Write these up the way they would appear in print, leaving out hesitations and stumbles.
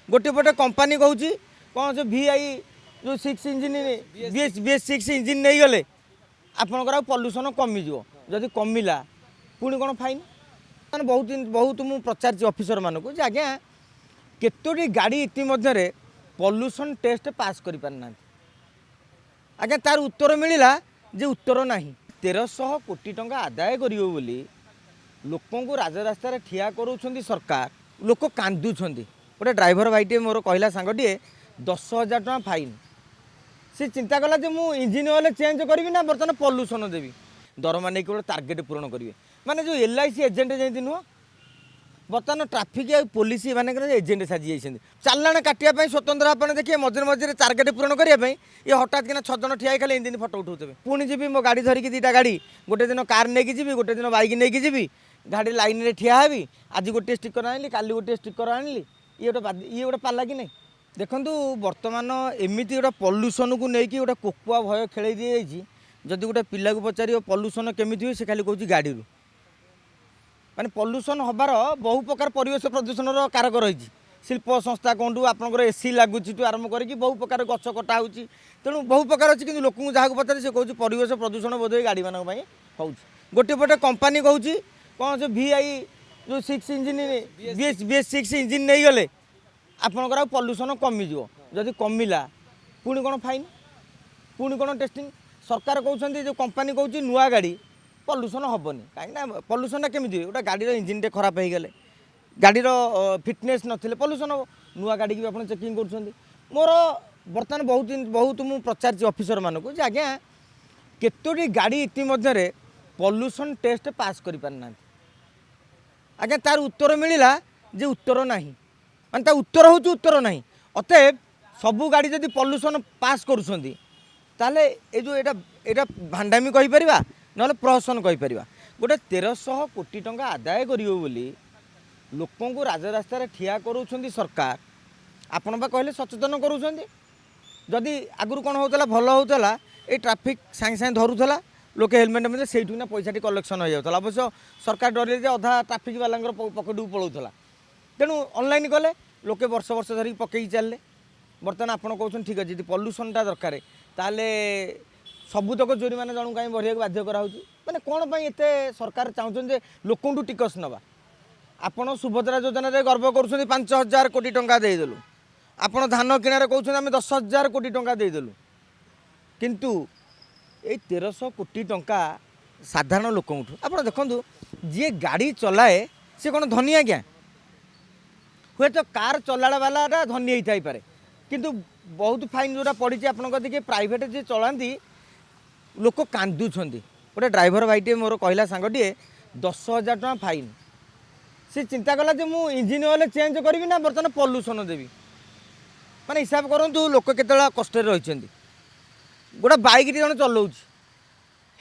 गोटे पटे कंपानी कहूँ कौन से VI जो 6 इंजिन BS6 इंजिन नहीं गले आपंकर पल्यूसन कमिज जदि कमिला पुणी कौन फाइन मैंने बहुत बहुत मुझे पचार ऑफिसर मानक आज्ञा केतोटी गाड़ी इतिमध्य पल्यूसन टेस्ट पास कर पारना आज्ञा तार उत्तर मिलला जे उत्तर ना 1300 कोटी टंका आदाय कर लोक राजरास्तार ठिया कर सरकार लोक कांदुंट गोटे ड्राइवर भाईटे मोर कहला सांगटे 10,000 टका फाइन सी चिंता कला जे मु इंजिन ऑयल चेंज करी ना बर्तमान पल्यूसन देवी दरमा नहीं गोटे टार्गेट पूरण करेंगे माने जो LIC एजेंट जमी नुह बर्तमान ट्राफिक पुलिस मानक एजेंट साजी जाइए चालाण काटापी स्वतंत्र आप देखिए मझे मझे टार्गेट पूरण करने ये हठात कि 6 जन ठिया खाली दिन फटो उठाऊे पुणी जी मो गाड़ी धरिकी 2टा गाड़ी गोटे दिन कार नहीं जी गोटे दिन बाइक नहीं जी गाड़ी लाइन में ठिया हेबी आज गोटे स्टिकर आनी काली गोटे स्टिकर आनी ये गोटे पाला कि नहीं देखूँ बर्तमान एमती गोटे पल्यूसन को लेकिन गोटे कोकुआ भय खेल दी जाइए जदि गोटे पिला को पचार पल्यूसन केमी हुए से खाली कहूँ गाड़ी माने पल्यूसन हबार बहु प्रकार परिवेश प्रदूषण कारक रही शिल्प संस्था कहूँ आपंकर AC लगुच आरंभ करके बहु प्रकार गछ कटा हो तेणु बहु प्रकार अच्छी कि लोक जहाँ पचारे से कहूँ परिवेश प्रदूषण बोध गाड़ी मानी हो गोटे पटे कंपानी कहूँ कौन से VI जो 6 इंजिन BS6 इंजिन नहीं गले आपंकर पल्यूसन कमिज जदि कमिला पुणी कौन फाइन पुणी कौन टेस्टिंग सरकार कहते जो कंपानी कहूँ नुआ गाड़ी पल्यूसन हेनी कहीं पल्यूसन केमी गोटे गाड़ी इंजिन टे खराब हो गले गाड़ी फिटनेस नथिले पल्यूसन हम नुआ गाड़ी की आप चेकिंग कर मोर बर्तमान बहुत बहुत मुझे पचार ऑफिसर मानक आज्ञा केतोटी गाड़ी इतिमध्य पल्यूसन टेस्ट पास कर पारना आज्ञा तार उत्तर मिलला जे उत्तर ना माने उत्तर हूँ उत्तर ना अतएव सबू गाड़ी जदि पल्यूसन पास करुँच ताले ये जो एटा भांडामी कहीपर ना प्रहसन कहीपर गोटे 1300 कोटी टंका आदाय कर लोक राजरास्तार ठिया कर सरकार आपण बा कहले सचेतन करुँच आगुरी कौन होता भल होता ये ट्राफिक सांगे सांगे धरूला लोक हेलमेट में से पैसा कलेक्शन हो जाता अवश्य सरकार डर अधा ट्राफिक वाला पकेट को पलाऊला तेणु ऑनलाइन कले लोके वर्ष वर्ष धरिक पकई चलले बर्तमान आपड़ कहते ठीक अच्छे पल्यूसनटा दरकार ताले सबुतक जोरीमाना जन कहीं बढ़िया बाध्य कराऊँ मैंने कौन पर एत सरकार चाहते लोक टिकस नवा आपड़ सुभद्रा योजना गर्व कर 5,000 कोटी टंका देदेलु आपड़ धान किणारे कहते आम 10,000 कोटी टंका देदेलु किंतु ये 1300 कोटी टंका साधारण लोक आप देखु जी गाड़ी चलाए सी कौन धनी आज्ञा हे तो कार चलाड़ा वाला धनी होता है पारे किंतु बहुत फाइन जोड़ा पड़ी आपको देखिए प्राइवेट जी चलाती लोक कांदुंट गोटे ड्राइवर भाईटे मोर कहला सांगटे 10,000 टका फाइन सी चिंता कला जे मु इंजिन ऑयल चेंज करी ना बर्तमान पल्यूसन देवी माने हिसाब करूँ लोक केत कष्ट रही गोटे बाइक जन चलाऊँ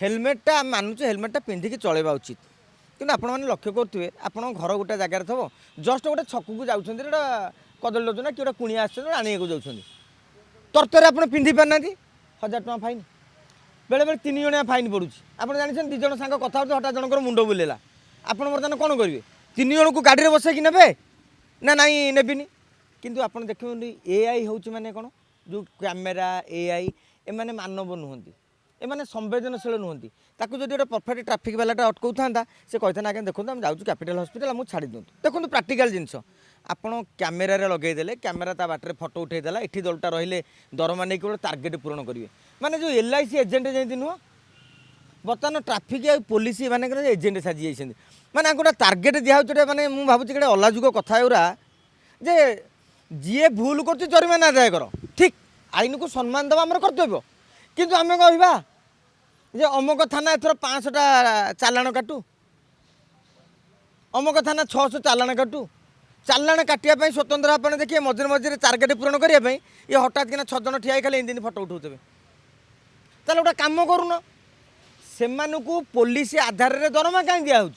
हेलमेटा मानुचे हेलमेटा पिंधिकी चलवा उचित कि आपण मैंने लक्ष्य करुवे आप घर गोटे जगार थो जस्ट गोटे छक को जाऊँच कदली लोचना कि गोटे कुणिया आने को जाऊँच तरतर आप पिंधि पारना 1,000 टका फाइन बेले बेले 3 जणिया फाइन पड़ू आप जानते 2 जन सांग कथा होते हठात जनकर मुंड बुलेला आप बर्तमान कौन करेंगे 3 जन को गाड़ी में बसैकी ने ना नाई नेबिनी किंतु आप देखिए AI हूँ माने कौन जो कैमेरा AI एमाने मानव नुहति एमाने संवेदनशील नुहति ताकू जब गोटे परफेक्ट ट्राफिक वालाटा अटकाऊ था से कहते ना देखो आम जाऊँ कैपिटल हॉस्पिटल मुझे छाड़ी दिखाँ देखो प्राक्टिकल जिनस आपड़ कैमेरा लगेदेले कैमेरा ता बाटर फटो उठेदेला ये दलटा रही दरमा नहीं गोटे टार्गेट पूरण करेंगे माने जो LIC एजेंट जमी नुह बर्तमान ट्राफिक पुलिस मानक एजेंट साजी जाइए माने गोटे टार्गेट दिखाई मैंने मुझे भावुँ गोटे अलाजुक कथा गुरा जे जी भूल कर जरिमाना आदाय कर ठीक आईन को सम्मान देवा आम कर्तव्य किंतु आम कहवा जे अमुक थाना एथर 500टा चालाण काटू अमुक थाना 600 चालाण काटू चालाण काटापी स्वतंत्र आप देखिए मझे मझे टार्गेट पूरण करने ये हठात कि 6 जन ठिया खाली दिन फटो उठाऊे ताले गोटे कम करून से पुलिस आधार में दरमा कहीं दिहूँ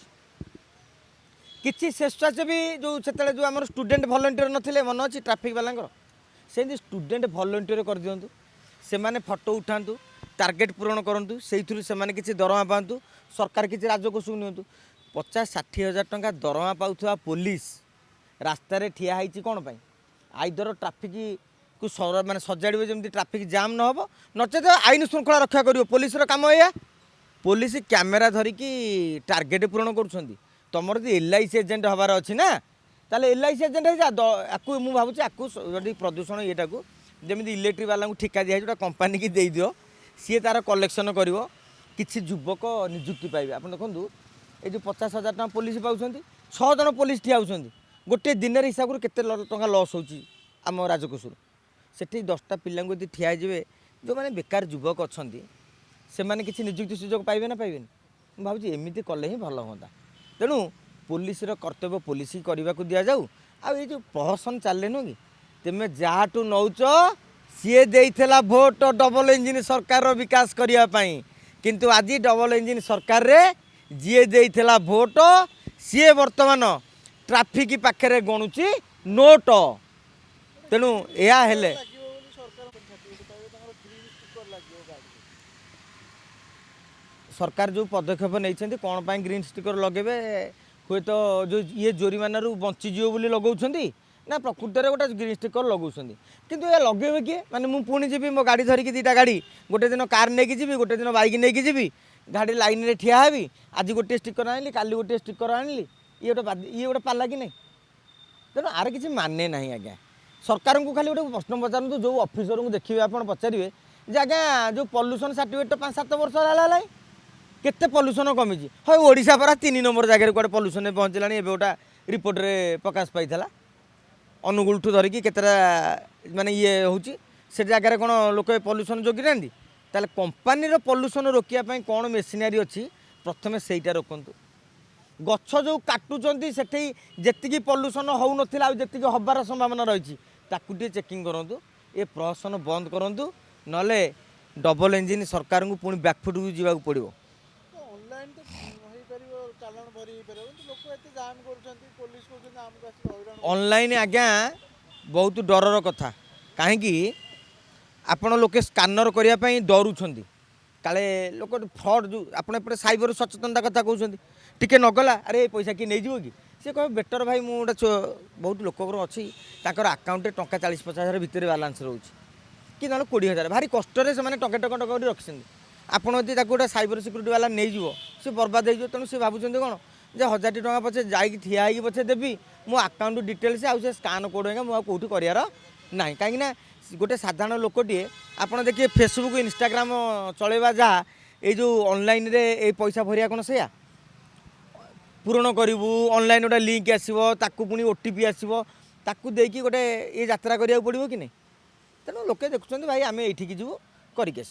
किसी स्वेच्छासेवी जो से जो आम स्टूडेंट भलंटियर नथिले मन अच्छी ट्राफिक वाला से स्टूडेंट भलंटियर कर दिंतु से फटो उठातु टार्गेट पूरण करूँ से किसी दरमा पातु सरकार किसी राजकोष नियंतु 50-60 हज़ार टंका दरमा पाउथवा पुलिस रास्तार ठिया होती कौन पाई आईदर ट्राफिक को माने सजाड़े जमी ट्राफिक जाम न हो नचेत आईन श्रृंखला रक्षा कर पुलिस काम या पुलिस कैमेरा धरिकी टार्गेट पूरण कर तुम LIC एजेंट हबार अच्छी ना ताले LIC एजेंट हो मुझे भावुँ आपको प्रदूषण ये जमी इलेक्ट्रिक वाला ठिका दिया जो कंपानी की दे दियो सी तार कलेक्शन कर किसी युवक निजुक्ति पाइबे आप देखो ये जो 50,000 टका पुलिस पाँच 6 जन पुलिस ठिया होती गोटे दिन हिसाब से केते टका लॉस होम राजकोषर से 10टा पिला ठिया जो मैंने बेकार युवक अच्छा से मैंने किसी निजुक्ति सुजोग पाइबे ना पाइबे मुझे भावी एमती कले ही भल हाँ तेणु पुलिस कर्तव्य पुलिस ही करने को दि जाऊ आई जो प्रहसन चले नु कि तुम जहाँ नौच सी देला भोट डबल इंजिन सरकार विकास करने किंतु आज डबल इंजिन सरकार रे जी देला भोट सी बर्तमान ट्राफिक पाखे गणुची नोट तेणु यह हेले सरकार जो पदक्षेप नहीं कौन पाई ग्रीन स्टिकर लगेबे हुए तो जो ये जोरीमाना बंचीजी बोली लगाउछंती ना प्रकृत में गोटे ग्रीन स्टिकर लगाउछंती किंतु ये लगेबे किए माने मु पुणी जीवी मो गाड़ी धरिकी 2टा गाड़ी गोटे दिन कार नहीं जीवी गोटे दिन बाइक नहीं जीवी गाड़ी लाइन रे ठिया हेबी आज गोटे स्टिकर आनली काली गोटे स्टिकर आनली ये गोटे पाला कि नहीं तेणु आर किसी माने ना आज्ञा सरकार को खाली गोटे प्रश्न पचारतु जो ऑफिसर को देखिए आप पचारे जे आज्ञा जो पॉल्यूशन सर्टिफिकेट 5-7 वर्ष है केते पॉल्यूशन कमी हाँ ओडिशा परा 3 नंबर जगह कौटे पॉल्यूशन पहुँचला गोटा रिपोर्ट रे प्रकाश पाई अनुगुल ठू धरिकी केतरा माने ये हूँ से जगार कौन लोक पॉल्यूशन जोगी ना ताले कंपानी पॉल्यूशन रोकिया कौन मेसिनारी अच्छी प्रथम सेटा रोकतु गछ जो काटुंट से जी पॉल्यूशन हो नाला जी हबार संभावना रही ताकू चेकिंग करूँ ये प्रहसन बंद करूँ नले डबल इंजिन सरकार को पुणी बैकफुट को जावाक पड़ो ऑनलाइन आज्ञा बहुत डरर कथा कहीं आपण लोके स्कानर करने डरुंच काले लोक फ्रड जो आपड़ साइबर सचेतनता कथा कहते टिके नगला अरे पैसा किए नहीं कि सी कह बेटर भाई मुझे बहुत लोक अच्छी आकाउंट टंका 40-50 हज़ार भितर बालांस रोचे कि ना 20,000 भारी कष्ट से टके टके रखी आपड़ जब गोटे साइबर सिक्यूरीटी वाला नहीं सी बर्बाद हो तेणु सी भावुं कौन जे 1,000 टका पचे जाकि ठिया होगी पचे देवी मो आकाउंट डिटेल्स आउ से स्कान कोड है मुझे कौटी करार ना कहीं गोटे साधारण लोकटे आपड़ देखिए फेसबुक इंस्टाग्राम चलेबा जहाँ ये जो ऑनलाइन रे ये पैसा भरिया कौन से पूरण करूँ ऑनलाइन गोटे लिंक आसो ताकू पुणी OTP आसो ताकू देकी गोटे ये यात्रा करा पड़ो कि नहीं तेणु लोके देखुं भाई आम ये जीवु करिके